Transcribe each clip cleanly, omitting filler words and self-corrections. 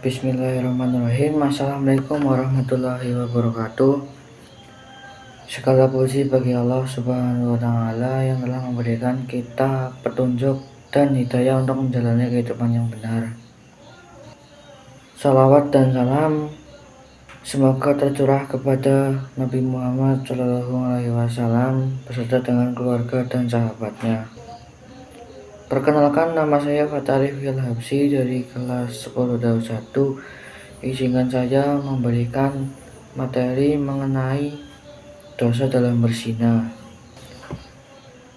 Bismillahirrahmanirrahim. Assalamualaikum warahmatullahi wabarakatuh. Segala puji bagi Allah Subhanahu wa Ta'ala yang telah memberikan kita petunjuk dan hidayah untuk menjalani kehidupan yang benar. Salawat dan salam semoga tercurah kepada Nabi Muhammad SAW beserta dengan keluarga dan sahabatnya. Perkenalkan, nama saya Fatarif Habsyi dari kelas 10 Daus 1. Izinkan saya memberikan materi mengenai dosa dalam berzina.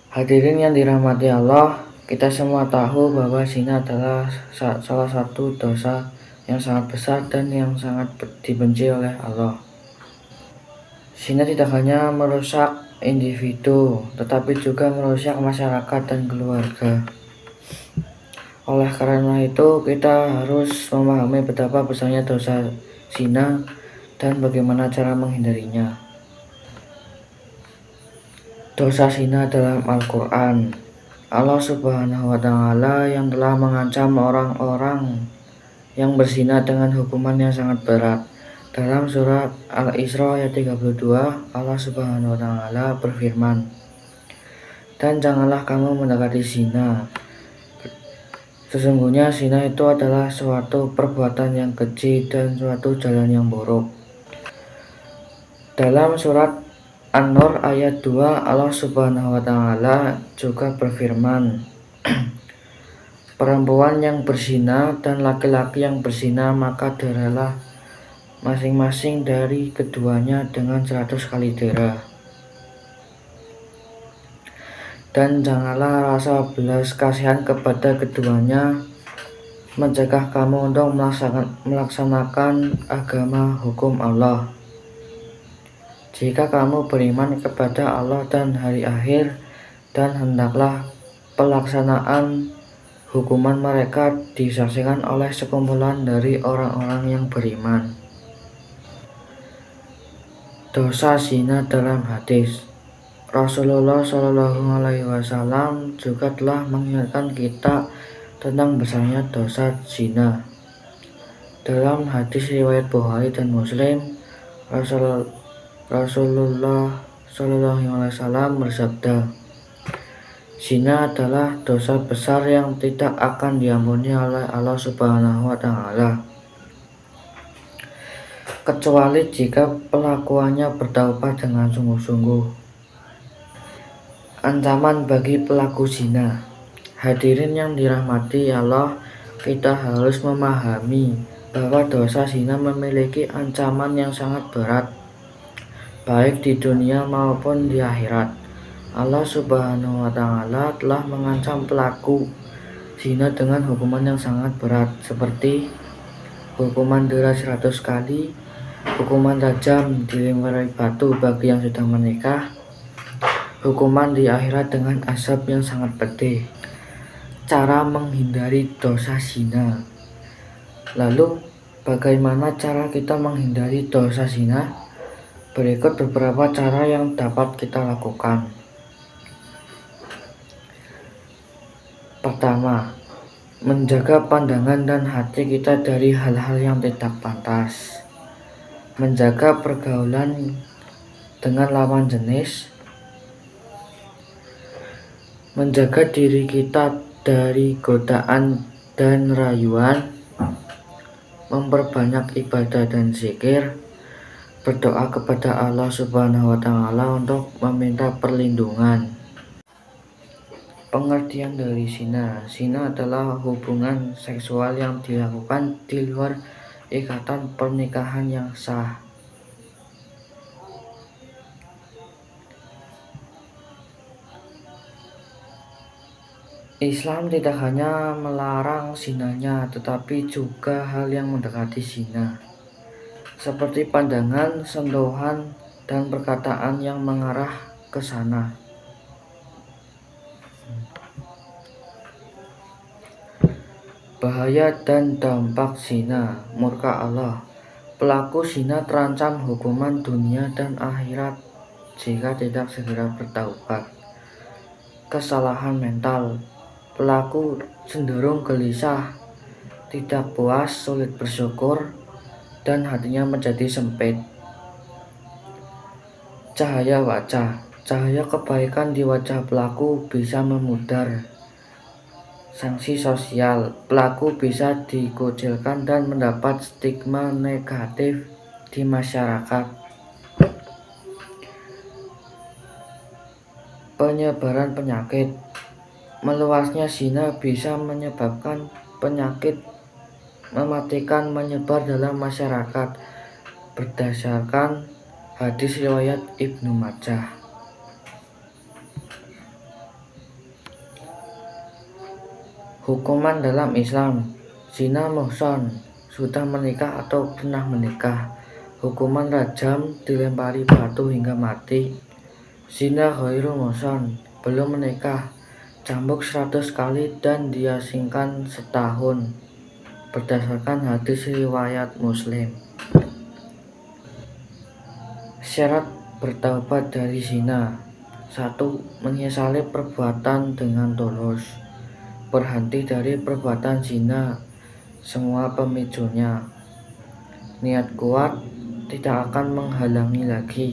Hadirin yang dirahmati Allah, kita semua tahu bahwa zina adalah salah satu dosa yang sangat besar dan yang sangat dibenci oleh Allah. Zina tidak hanya merusak individu, tetapi juga merusak masyarakat dan keluarga. Oleh karena itu, kita harus memahami betapa besarnya dosa zina dan bagaimana cara menghindarinya. Dosa zina dalam Al-Quran. Allah Subhanahu wa Ta'ala yang telah mengancam orang-orang yang berzina dengan hukuman yang sangat berat. Dalam surat Al-Isra ayat 32, Allah Subhanahu wa Ta'ala berfirman, "Dan janganlah kamu mendekati zina. Sesungguhnya zina itu adalah suatu perbuatan yang keji dan suatu jalan yang buruk." Dalam surat An-Nur ayat 2, Allah Subhanahu wa Ta'ala juga berfirman, "Perempuan yang berzina dan laki-laki yang berzina, maka deralah masing-masing dari keduanya dengan 100 kali dera. Dan janganlah rasa belas kasihan kepada keduanya mencegah kamu untuk melaksanakan agama hukum Allah. Jika kamu beriman kepada Allah dan hari akhir, dan hendaklah pelaksanaan hukuman mereka disaksikan oleh sekumpulan dari orang-orang yang beriman." Dosa zina dalam hadis. Rasulullah SAW juga telah mengingatkan kita tentang besarnya dosa zina. Dalam hadis riwayat Bukhari dan Muslim, Rasulullah SAW bersabda, "Zina adalah dosa besar yang tidak akan diampuni oleh Allah Subhanahu wa Ta'ala, kecuali jika pelakuannya bertaubat dengan sungguh-sungguh." Ancaman bagi pelaku zina. Hadirin yang dirahmati Allah, kita harus memahami bahwa dosa zina memiliki ancaman yang sangat berat, baik di dunia maupun di akhirat. Allah Subhanahu wa Ta'ala telah mengancam pelaku zina dengan hukuman yang sangat berat, seperti hukuman dera 100 kali, hukuman rajam dilempari batu bagi yang sudah menikah, hukuman di akhirat dengan azab yang sangat pedih. Cara menghindari dosa zina. Lalu, bagaimana cara kita menghindari dosa zina? Berikut beberapa cara yang dapat kita lakukan. Pertama, menjaga pandangan dan hati kita dari hal-hal yang tidak pantas. Menjaga pergaulan dengan lawan jenis. Menjaga diri kita dari godaan dan rayuan. Memperbanyak ibadah dan zikir. Berdoa kepada Allah Subhanahu wa Ta'ala untuk meminta perlindungan. Pengertian dari zina. Zina adalah hubungan seksual yang dilakukan di luar ikatan pernikahan yang sah. Islam tidak hanya melarang zinanya, tetapi juga hal yang mendekati zina, seperti pandangan, sentuhan, dan perkataan yang mengarah ke sana. Bahaya dan dampak zina. Murka Allah. Pelaku zina terancam hukuman dunia dan akhirat jika tidak segera bertaubat. Kesalahan mental. Pelaku cenderung gelisah tidak puas, sulit bersyukur, dan hatinya menjadi sempit. Cahaya wajah. Cahaya kebaikan di wajah pelaku bisa memudar. Sanksi sosial. Pelaku bisa dikucilkan dan mendapat stigma negatif di masyarakat. Penyebaran penyakit. Meluasnya zina bisa menyebabkan penyakit mematikan menyebar dalam masyarakat berdasarkan hadis riwayat Ibnu Majah. Hukuman dalam Islam. Zina muhsan, sudah menikah atau pernah menikah, hukuman rajam, dilempari batu hingga mati. Zina ghairu muhsan, belum menikah, cambuk 100 kali dan diasingkan setahun berdasarkan hadis riwayat Muslim. Syarat bertaubat dari zina. 1. Menyesali perbuatan dengan tulus. Berhenti dari perbuatan zina, semua pemicunya. Niat kuat, tidak akan menghalangi lagi.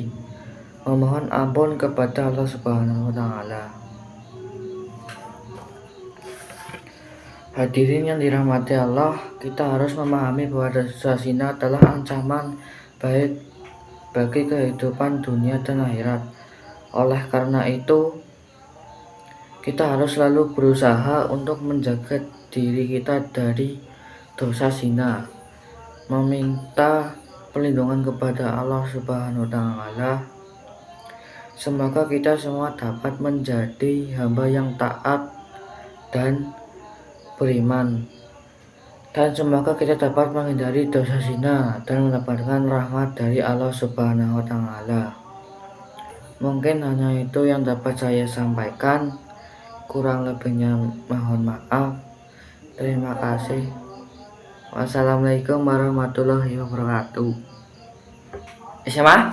Memohon ampun kepada Allah Subhanahu wa Ta'ala. Hadirin yang dirahmati Allah, kita harus memahami bahwa dosa zina adalah ancaman baik bagi kehidupan dunia dan akhirat. Oleh karena itu, kita harus selalu berusaha untuk menjaga diri kita dari dosa zina, meminta perlindungan kepada Allah Subhanahu wa Ta'ala. Semoga kita semua dapat menjadi hamba yang taat dan beriman, dan semoga kita dapat menghindari dosa zina dan mendapatkan rahmat dari Allah Subhanahu wa Ta'ala. Mungkin hanya itu yang dapat saya sampaikan. Kurang lebihnya mohon maaf. Terima kasih. Wassalamualaikum warahmatullahi wabarakatuh. SMA